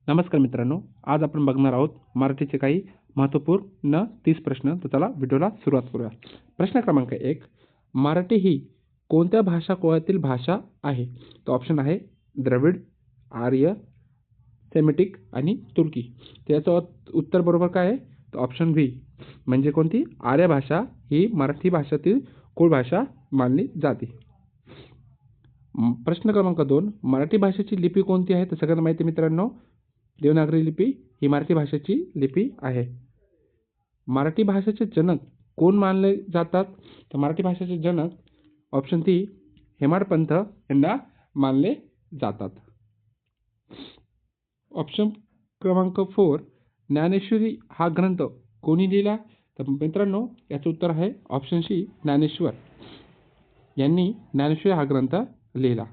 नमस्कार मित्रांनो, आज आपण बघणार आहोत मराठीचे काही महत्त्वपूर्ण 30 प्रश्न. तर चला व्हिडिओला सुरुवात करूया. प्रश्न क्रमांक 1. मराठी ही कोणत्या भाषा कुळातील भाषा आहे? तर ऑप्शन आहे द्रविड, आर्य, सेमिटिक आणि तुर्की. तर याचं उत्तर बरोबर काय आहे? तर ऑप्शन बी म्हणजे कोणती? आर्य भाषा ही मराठी भाषेतील कुळ भाषा मानली जाते. प्रश्न क्रमांक 2. मराठी भाषेची लिपी कोणती आहे? तर सगळ्यांना माहिती मित्रांनो, देवनागरी लिपी ही मराठी भाषेची लिपी आहे. मराठी भाषेचे जनक कोण मानले जातात? तर मराठी भाषेचे जनक ऑप्शन सी हेमाडपंत यांना मानले जातात. ऑप्शन क्रमांक 4. ज्ञानेश्वरी हा ग्रंथ कोणी लिहिला? तर मित्रांनो याचं उत्तर आहे ऑप्शन सी ज्ञानेश्वर यांनी ज्ञानेश्वरी हा ग्रंथ लिहिला.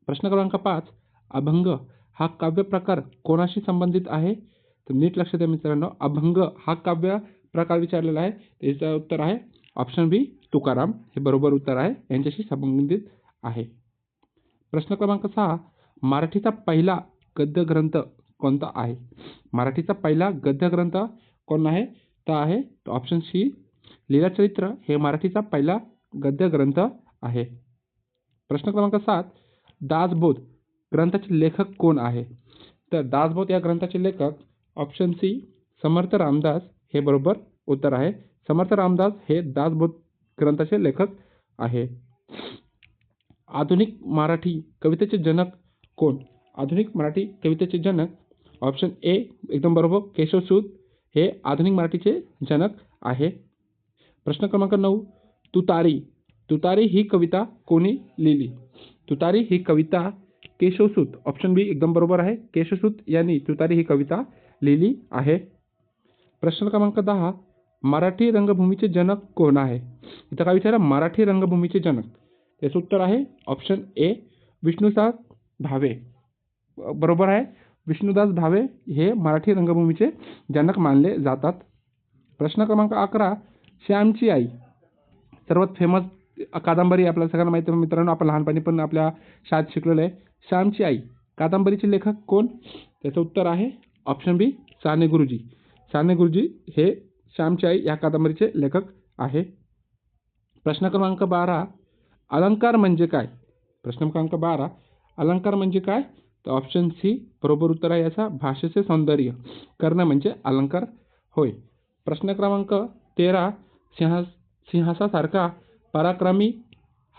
प्रश्न क्रमांक 5. अभंग हा काव्य प्रकार कोणाशी संबंधित आहे? तर नीट लक्ष द्या मित्रांनो, अभंग हा काव्य प्रकार विचारलेला आहे. त्याचं उत्तर आहे ऑप्शन बी तुकाराम हे बरोबर उत्तर आहे, यांच्याशी संबंधित आहे. प्रश्न क्रमांक 6. मराठीचा पहिला गद्य ग्रंथ कोणता आहे? मराठीचा पहिला गद्य ग्रंथ कोण आहे? तर आहे ऑप्शन सी लीलाचरित्र हे मराठीचा पहिला गद्य ग्रंथ आहे. प्रश्न क्रमांक 7. दासबोध ग्रंथाचे लेखक कोण आहे? तर दासबोध या ग्रंथाचे लेखक ऑप्शन सी समर्थ रामदास हे बरोबर उत्तर आहे. समर्थ रामदास हे दासबोध ग्रंथाचे लेखक आहे. आधुनिक मराठी कवितेचे जनक कोण? आधुनिक मराठी कवितेचे जनक ऑप्शन ए एकदम बरोबर केशवसूत हे आधुनिक मराठीचे जनक आहे. प्रश्न क्रमांक 9. तुतारी तुतारी ही कविता कोणी लिहिली? तुतारी ही कविता केशवसूत ऑप्शन बी एकदम बरोबर आहे. केशवसूत यांनी तुतारी ही कविता लिहिली आहे. प्रश्न क्रमांक 10. मराठी रंगभूमीचे जनक कोण आहे? इथं काय विचारा? मराठी रंगभूमीचे जनक. त्याचं उत्तर आहे ऑप्शन ए विष्णुदास भावे बरोबर आहे. विष्णुदास भावे हे मराठी रंगभूमीचे जनक मानले जातात. प्रश्न क्रमांक 11. श्यामची आई सर्वात फेमस कादंबरी आपल्याला सगळ्यांना माहिती आहे मित्रांनो, आपण लहानपणी पण आपल्या शाळेत शिकलेलं आहे. श्यामची आई कादंबरीचे लेखक कोण? त्याचं उत्तर आहे ऑप्शन बी साने गुरुजी. साने गुरुजी हे श्यामची आई या कादंबरीचे लेखक आहे. प्रश्न क्रमांक 12. अलंकार म्हणजे काय? प्रश्न क्रमांक 12. अलंकार म्हणजे काय? तर ऑप्शन सी बरोबर उत्तर आहे याचा भाषेचे सौंदर्य करणं म्हणजे अलंकार होय. प्रश्न क्रमांक 13. सिंहासासारखा पराक्रमी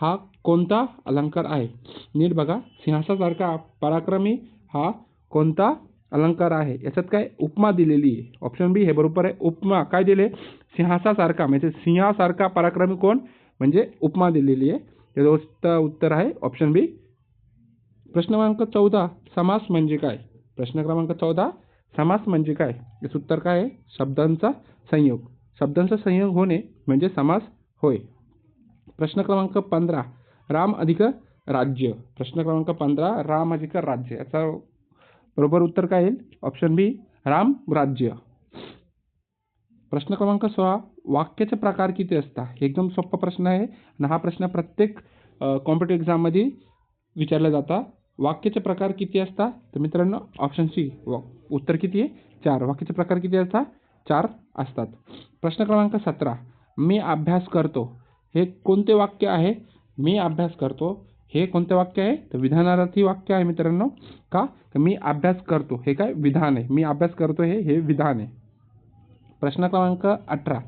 हा कोणता अलंकार आहे? नीट बघा, सिंहासासारखा पराक्रमी हा कोणता अलंकार आहे? याच्यात काय उपमा दिलेली आहे. ऑप्शन बी हे बरोबर आहे. उपमा काय दिले? सिंहासासारखा म्हणजे सिंहासारखा पराक्रमी कोण? म्हणजे उपमा दिलेली आहे. त्याचं उत्तर आहे ऑप्शन बी. प्रश्न क्रमांक 14. समास म्हणजे काय? प्रश्न क्रमांक 14. समास म्हणजे काय? याचं उत्तर काय आहे? शब्दांचा संयोग. शब्दांचा संयोग होणे म्हणजे समास होय. प्रश्न क्रमांक 15. राम अधिक राज्य. प्रश्न क्रमांक 15. राम अधिक राज्य याचा बरोबर उत्तर काय येईल? ऑप्शन बी राम राज्य. प्रश्न क्रमांक 16. वाक्याचे प्रकार किती असतात? एकदम सोपा प्रश्न आहे आणि हा प्रश्न प्रत्येक कॉम्पिटिटिव्ह एक्झाममध्ये विचारला जाता. वाक्याचे प्रकार किती असतात? तर मित्रांनो ऑप्शन सी उत्तर किती आहे? 4. वाक्याचे प्रकार किती असतात? 4 असतात. प्रश्न क्रमांक 17. मी अभ्यास करतो हे कोणते वाक्य आहे? मी अभ्यास करतो हे कोणते वाक्य आहे? तर विधानार्थी वाक्य आहे मित्रांनो. का? तर मी अभ्यास करतो हे काय विधान आहे. मी अभ्यास करतो हे विधान आहे. प्रश्न क्रमांक 18.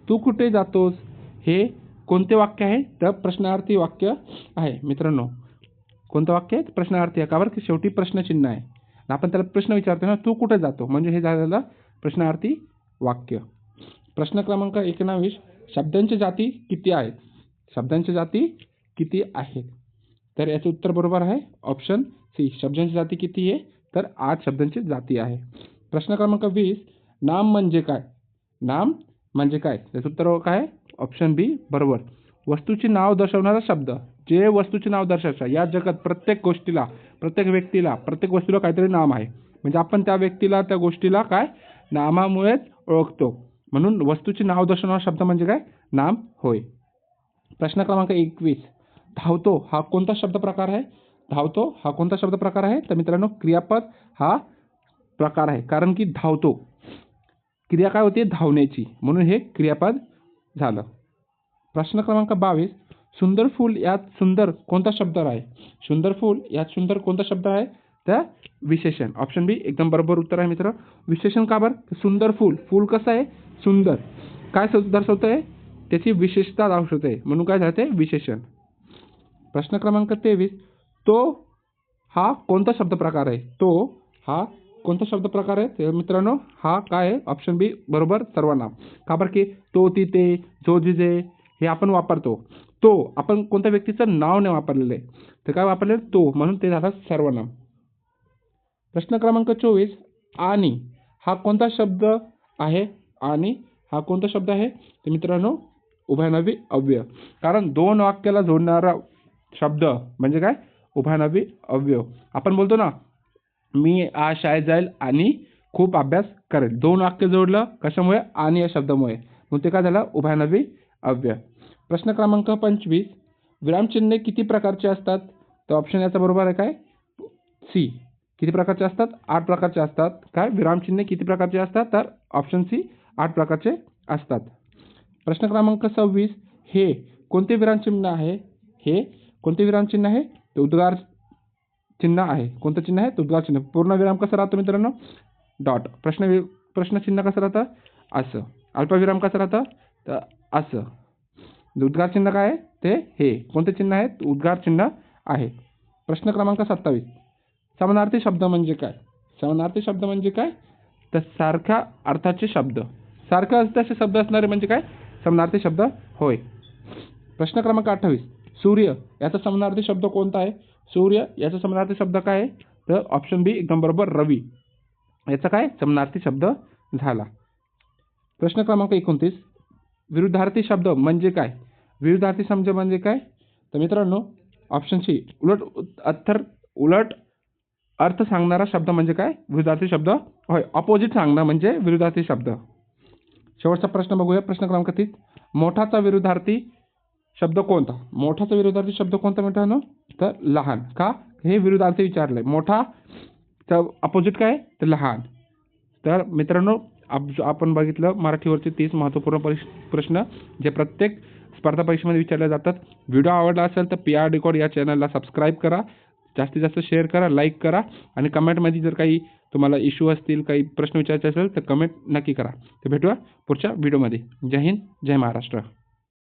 तू कुठे जातोस हे कोणते वाक्य आहे? तर प्रश्नार्थी वाक्य आहे मित्रांनो. कोणतं वाक्य आहे? प्रश्नार्थी आहे. का बरं? की शेवटी प्रश्नचिन्ह आहे. आपण त्याला प्रश्न विचारतो ना, तू कुठे जातो म्हणजे हे झालेलं प्रश्नार्थी वाक्य. प्रश्न क्रमांक 19. शब्दांच्या जाती किती आहेत? शब्दांच्या जाती किती आहेत? तर याचं उत्तर बरोबर आहे ऑप्शन सी. शब्दांची जाती किती आहे? तर 8 शब्दांची जाती आहे. प्रश्न क्रमांक 20. नाम म्हणजे काय? नाम म्हणजे काय? याचं उत्तर काय? ऑप्शन बी बरोबर. वस्तूचे नाव दर्शवणारा शब्द. जे वस्तूचे नाव दर्शवायचं. या जगात प्रत्येक गोष्टीला, प्रत्येक व्यक्तीला, प्रत्येक वस्तूला काहीतरी नाम आहे. म्हणजे आपण त्या व्यक्तीला, त्या गोष्टीला काय नामामुळेच ओळखतो. म्हणून वस्तूचे नाव दर्शवणारा शब्द म्हणजे काय? नाम होय. प्रश्न क्रमांक 21. धावतो हा कोणता शब्द प्रकार आहे? धावतो हा कोणता शब्द प्रकार आहे? तर मित्रांनो क्रियापद हा प्रकार आहे, कारण की धावतो. क्रिया काय होते? धावण्याची, म्हणून हे क्रियापद झालं. प्रश्न क्रमांक 22. सुंदर फूल यात सुंदर कोणता शब्द आहे? सुंदर फूल यात सुंदर कोणता शब्द आहे? तर विशेषण. ऑप्शन बी एकदम बरोबर उत्तर आहे मित्र. विशेषण का बरं? सुंदर फूल, फूल कसं आहे? सुंदर. काय दर्शवतं आहे? त्याची विशेषता दर्शवते आहे, म्हणून काय झालं ते? विशेषण. प्रश्न क्रमांक 23. तो हा कोणता शब्द प्रकार आहे? तो हा कोणता शब्द प्रकार आहे? तर मित्रांनो हा काय आहे? ऑप्शन बी बरोबर सर्वनाम. का बरं? की तो, ती, ते, जो, जे हे आपण वापरतो. तो आपण कोणत्या व्यक्तीचं नाव नाही वापरलेलं आहे, तर काय वापरलेलं? तो, म्हणून ते झालं सर्वनाम. प्रश्न क्रमांक 24. आणि हा कोणता शब्द आहे? आणि हा कोणता शब्द आहे? तर मित्रांनो उभयनामी अव्यय. कारण दोन वाक्याला जोडणारा शब्द म्हणजे काय? उभयनामी अव्यय. आपण बोलतो ना, मी आज शाळेत जाईल आणि खूप अभ्यास करेल. दोन वाक्य जोडलं कशामुळे? आणि या शब्दामुळे, मग ते काय झालं? उभयनामी अव्यय. प्रश्न क्रमांक 25. विरामचिन्हे किती प्रकारचे असतात? तर ऑप्शन याचा बरोबर आहे काय? सी. किती प्रकारचे असतात? 8 प्रकारचे असतात. काय? विरामचिन्हे किती प्रकारचे असतात? तर ऑप्शन सी 8 प्रकारचे असतात. प्रश्न क्रमांक 26. हे कोणते विरामचिन्ह आहे? हे कोणते विरामचिन्ह आहे? ते उद्गार चिन्ह आहे. कोणतं चिन्ह आहे? उद्गार चिन्ह. पूर्णविराम कसं राहतं मित्रांनो? डॉट. प्रश्नचिन्ह कसं राहतं? असं. अल्पविराम कसं राहतं? तर असं. उद्गार चिन्ह काय आहे? ते हे. कोणते चिन्ह आहे? उद्गार चिन्ह आहे. प्रश्न क्रमांक 27. समानार्थी शब्द म्हणजे काय? समानार्थी शब्द म्हणजे काय? तर सारख्या अर्थाचे शब्द. सारख्या अर्थाचे शब्द असणारे म्हणजे काय? समानार्थी शब्द होय. प्रश्न क्रमांक 28. सूर्य याचा समानार्थी शब्द कोणता आहे? सूर्य याचा समानार्थी शब्द काय आहे? तर ऑप्शन बी एकदम बरोबर रवी. याचा काय? समानार्थी शब्द झाला. प्रश्न क्रमांक 29. विरुद्धार्थी शब्द म्हणजे काय? विरुद्धार्थी शब्द म्हणजे काय? तर मित्रांनो ऑप्शन सी उलट अर्थ सांगणारा शब्द म्हणजे काय? विरुद्धार्थी शब्द होय. ऑपोजिट सांगणं म्हणजे विरुद्धार्थी शब्द. शेवटचा प्रश्न बघूया. प्रश्न क्रमांक 30. मोठाचा विरुद्धार्थी शब्द कोणता? मोठाचा विरुद्धार्थी शब्द कोणता मित्रांनो? तर लहान. का? हे विरुद्धार्थी विचारलंय. मोठा अपोजिट काय? तर लहान. तर मित्रांनो आपण बघितलं मराठीवरचे 30 महत्त्वपूर्ण प्रश्न जे प्रत्येक स्पर्धा परीक्षेमध्ये विचारले जातात. व्हिडिओ आवडला असेल तर PR डिकोड या चॅनलला सबस्क्राईब करा, जास्तीत जास्त शेअर करा, लाईक करा आणि कमेंटमध्ये जर काही तुम्हाला इश्यू असतील, काही प्रश्न विचारायचे असेल तर कमेंट नक्की करा. तर भेटूया पुढच्या व्हिडिओमध्ये. जय हिंद, जय महाराष्ट्र.